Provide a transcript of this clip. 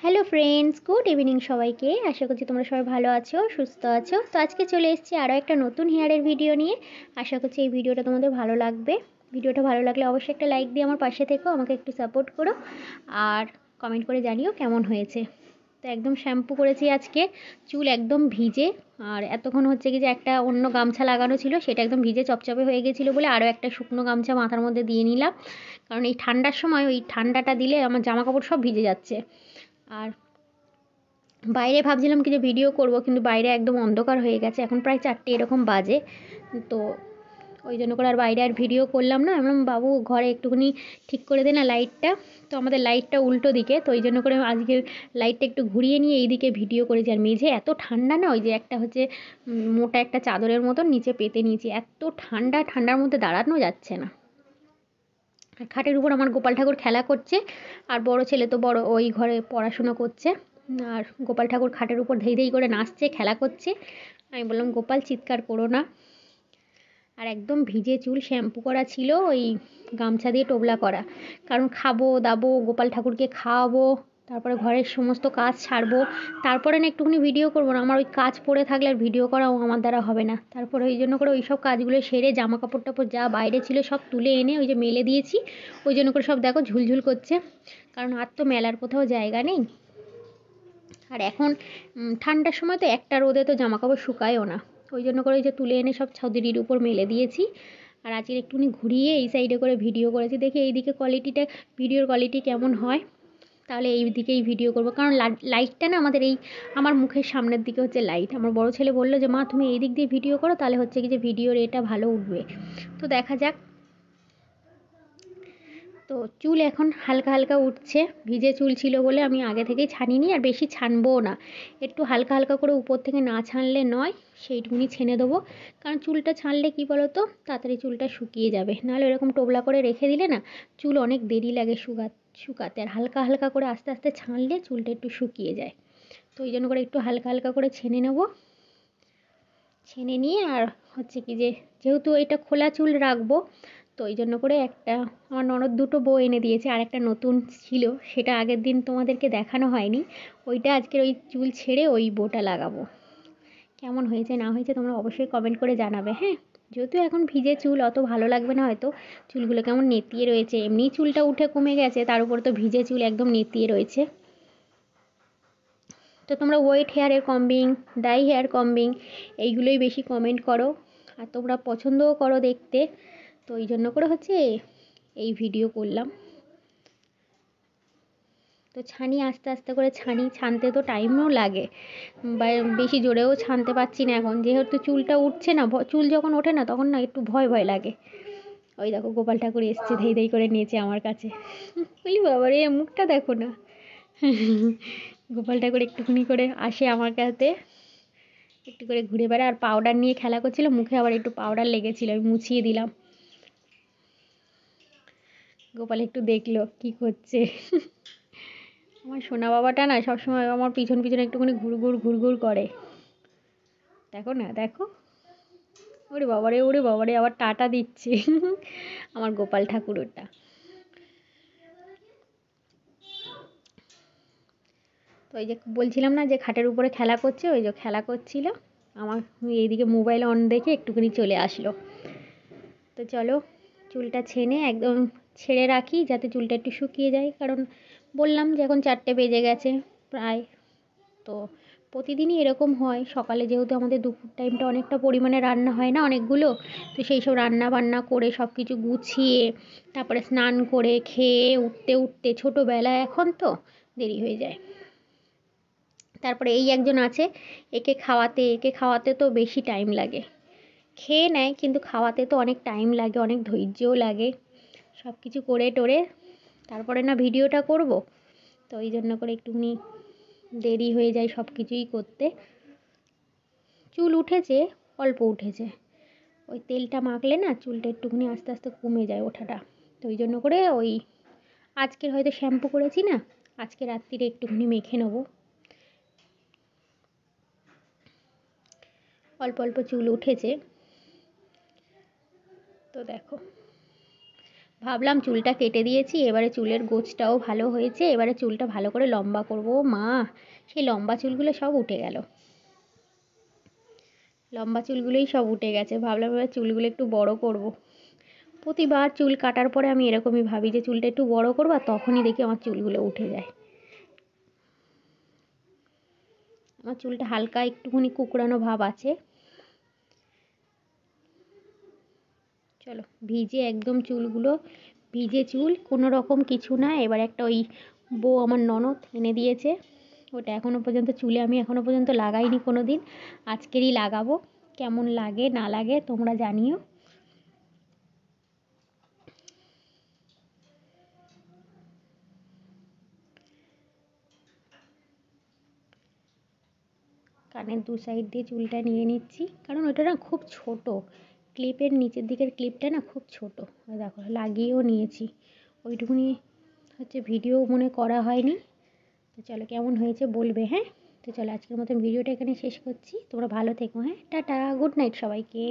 Hello friends, good evening সবাইকে। আশা করছি তোমরা সবাই ভালো আছো, সুস্থ আছো। তো আজকে চলে এসেছি আরও একটা নতুন হেয়ারের ভিডিও নিয়ে। আশা করছি এই ভিডিওটা তোমাদের ভালো লাগবে। ভিডিওটা ভালো লাগলে অবশ্যই একটা লাইক দিয়ে আমার পাশে থেকো, আমাকে একটু সাপোর্ট করো আর কমেন্ট করে জানিও কেমন হয়েছে। তো একদম শ্যাম্পু করেছি আজকে, চুল একদম ভিজে। আর এতক্ষণ হচ্ছে কি যে একটা অন্য গামছা লাগানো ছিল, সেটা একদম ভিজে চপচপে হয়ে গেছিলো বলে আরও একটা শুকনো গামছা মাথার মধ্যে দিয়ে নিলাম। কারণ এই ঠান্ডার সময় ওই ঠান্ডাটা দিলে আমার জামা কাপড় সব ভিজে যাচ্ছে। আর বাইরে ভাবছিলাম কি যে ভিডিও করব, কিন্তু বাইরে একদম অন্ধকার হয়ে গেছে, এখন প্রায় 4টে এরকম বাজে। তো ওই জন্য করে আর বাইরে আর ভিডিও করলাম না। আমি বাবু ঘরে একটুখানি ঠিক করে দে না লাইটটা। তো আমাদের লাইটটা উল্টো দিকে, তো ওই জন্য করে আজকে লাইটটা একটু ঘুরিয়ে নিয়ে এই দিকে ভিডিও করেছি। আর মেঝে এত ঠান্ডা না, ওই যে একটা হচ্ছে মোটা একটা চাদরের মতন নিচে পেতে নিয়েছি, এত ঠান্ডা, ঠান্ডার মধ্যে দাঁড়ানো যাচ্ছে না। আর খাটের উপর আমার গোপাল ঠাকুর খেলা করছে, আর বড় ছেলে তো বড় ওই ঘরে পড়াশুনো করছে। আর গোপাল ঠাকুর খাটের উপর ধেই ধেই করে নাচছে, খেলা করছে। আমি বললাম গোপাল চিৎকার করো না। আর একদম ভিজে চুল, শ্যাম্পু করা ছিল, ওই গামছা দিয়ে টোবলা করা। কারণ খাবো দাবো, গোপাল ঠাকুরকে খাওয়াবো, তারপরে ঘরের সমস্ত কাজ ছাড়বো, তারপরে না একটুখানি ভিডিও করবো না। আমার ওই কাজ পড়ে থাকলে আর ভিডিও করাও আমার দ্বারা হবে না। তারপরে ওই জন্য করে ওই সব কাজগুলো সেরে জামা কাপড় টাপড় যা বাইরে ছিল সব তুলে এনে ওই যে মেলে দিয়েছি। ওই জন্য করে সব দেখো ঝুলঝুল করছে, কারণ আর তো মেলার কোথাও জায়গা নেই। আর এখন ঠান্ডার সময় তো একটা রোদে তো জামা কাপড় শুকায়ও না। ওই জন্য করে ওই যে তুলে এনে সব ছাউনির উপর মেলে দিয়েছি। আর আজকে একটুখানি ঘুরিয়ে এই সাইডে করে ভিডিও করেছি, দেখি এইদিকে কোয়ালিটিটা, ভিডিওর কোয়ালিটি কেমন হয়। তাহলে এই দিকেই ভিডিও করব, কারণ লাইটটা না আমাদের এই আমার মুখের সামনের দিকে হচ্ছে লাইট। আমার বড় ছেলে বললো যে মা তুমি এই দিক দিয়ে ভিডিও করো, তাহলে হচ্ছে কি যে ভিডিওর এটা ভালো উঠবে। তো দেখা যাক। তো চুল এখন হালকা হালকা উঠছে, ভিজে চুল ছিল বলে আমি আগে থেকেই ছানিনি, আর বেশি ছানবও না। একটু হালকা হালকা করে উপর থেকে না ছানলে নয়, সেইটুকুনি ছেনে দেবো। কারণ চুলটা ছানলে কী বলো তো, তাড়াতাড়ি চুলটা শুকিয়ে যাবে। নাহলে এরকম টোবলা করে রেখে দিলে না চুল অনেক দেরি লাগে শুকাতে। আর হালকা হালকা করে আস্তে আস্তে ছানলে চুলটা একটু শুকিয়ে যায়। তো ওই জন্য করে একটু হালকা হালকা করে ছেনে নেবো। ছেনে নিয়ে আর হচ্ছে কি যে, যেহেতু এটা খোলা চুল রাখবো, তো ওই জন্য করে একটা আমার ননদ দুটো বউ এনে দিয়েছে, আর একটা নতুন ছিল, সেটা আগের দিন তোমাদেরকে দেখানো হয়নি। ওইটা আজকের ওই চুল ছেড়ে ওই বউটা লাগাবো। কেমন হয়েছে না হয়েছে তোমরা অবশ্যই কমেন্ট করে জানাবে, হ্যাঁ। যেহেতু এখন ভিজে চুল অত ভালো লাগবে না হয়তো, চুলগুলো কেমন নেতিয়ে রয়েছে, এমনি চুলটা উঠে কমে গেছে, তার উপর তো ভিজে চুল একদম নেতিয়ে রয়েছে। তো তোমরা wait হেয়ারের combing, die hair combing, এইগুলোই বেশি কমেন্ট করো, আর তোমরা পছন্দও করো দেখতে। তো এই জন্য করে হচ্ছে এই ভিডিও করলাম। তো ছানি আস্তে আস্তে করে ছানি, ছানতে তো টাইমও লাগে, বা বেশি জোরেও ছানতে পারছি না এখন, যেহেতু চুলটা উঠছে না। চুল যখন ওঠে না তখন না একটু ভয় ভয় লাগে। ওই দেখো গোপাল ঠাকুর এসছে, ধেই ধেই করে নিয়েছে আমার কাছে। বলি বাবা রে, মুখটা দেখো না। গোপাল ঠাকুর একটুখানি করে আসে আমার কাছে, একটু করে ঘুরে বেড়ায়, আর পাউডার নিয়ে খেলা করছিল, মুখে আবার একটু পাউডার লেগেছিল, আমি মুছিয়ে দিলাম। গোপাল একটু দেখলো কি করছে। আমার সোনা বাবাটা না সবসময় আমার পিছন পিছনে একটুখানি ঘুরঘুর ঘুরঘুর করে, দেখো না দেখো। ওরে বাবারে আবার টাটা দিচ্ছে। আমার গোপাল ঠাকুর ওটা। তো ওই যে বলছিলাম না যে খাটের উপরে খেলা করছে, ওই যে খেলা করছিল, আমার এইদিকে মোবাইল অন দেখে একটুখানি চলে আসলো। তো চলো চুলটা ছেনে একদম ছেড়ে রাখি, যাতে চুলটা একটু শুকিয়ে যায়। কারণ বললাম যে এখন 4টে বেজে গেছে প্রায়। তো প্রতিদিনই এরকম হয়, সকালে যেহেতু আমাদের দুপুর টাইমটা অনেকটা পরিমাণে রান্না হয় না অনেকগুলো, তো সেই সব রান্না বান্না করে সব কিছু গুছিয়ে তারপরে স্নান করে খেয়ে উঠতে উঠতে ছোটোবেলা এখন তো দেরি হয়ে যায়। তারপরে এই একজন আছে, একে খাওয়াতে তো বেশি টাইম লাগে। খেয়ে নেয় কিন্তু খাওয়াতে তো অনেক টাইম লাগে, অনেক ধৈর্যও লাগে। সব কিছু করে টোরে তারপরে না ভিডিওটা করব, তো ওই জন্য করে একটুখানি দেরি হয়ে যায় সব কিছুই করতে। চুল উঠেছে, অল্প উঠেছে, ওই তেলটা মাখলে না চুলটা একটুখানি আস্তে আস্তে কমে যায় ওঠাটা। তো ওই জন্য করে ওই আজকের হয়তো শ্যাম্পু করেছি না, আজকে রাত্রিরে একটুখানি মেখে নেবো। অল্প অল্প চুল উঠেছে, তো দেখো ভাবলাম চুলটা কেটে দিয়েছি, এবারে চুলের গোছটাও ভালো হয়েছে, এবারে চুলটা ভালো করে লম্বা করব। মা, সেই লম্বা চুলগুলো সব উঠে গেল, লম্বা চুলগুলোই সব উঠে গেছে। ভাবলাম এবার চুলগুলো একটু বড় করব। প্রতিবার চুল কাটার পরে আমি এরকমই ভাবি যে চুলটা একটু বড় করব, আর তখনই দেখি আমার চুলগুলো উঠে যায়। আমার চুলটা হালকা একটুখানি কুকড়ানো ভাব আছে। চলো, ভিজে একদম চুলগুলো, ভিজে চুল, কোনো রকম কিছু না। এবার একটা ওই বউ আমার ননদ এনে দিয়েছে, ওটা এখনও পর্যন্ত চুলে আমি এখনও পর্যন্ত লাগাইনি কোনো দিন, আজকেরই লাগাবো। কেমন লাগে না লাগে তোমরা জানিও। কানের দু সাইড দিয়ে চুলটা নিয়ে নিচ্ছি, কারণ ওটা না খুব ছোট, ক্লিপের নিচের দিকের ক্লিপটা না খুব ছোট। দেখো লাগিয়েও নিয়েছি, ওইটুকুনি হচ্ছে ভিডিও মনে করা হয়নি। তো চলো, কেমন হয়েছে বলবে, হ্যাঁ? তো চলো, আজকের মতন ভিডিওটা এখানে শেষ করছি। তোমরা ভালো থেকো, হ্যাঁ, টাটা, গুড নাইট সবাইকে।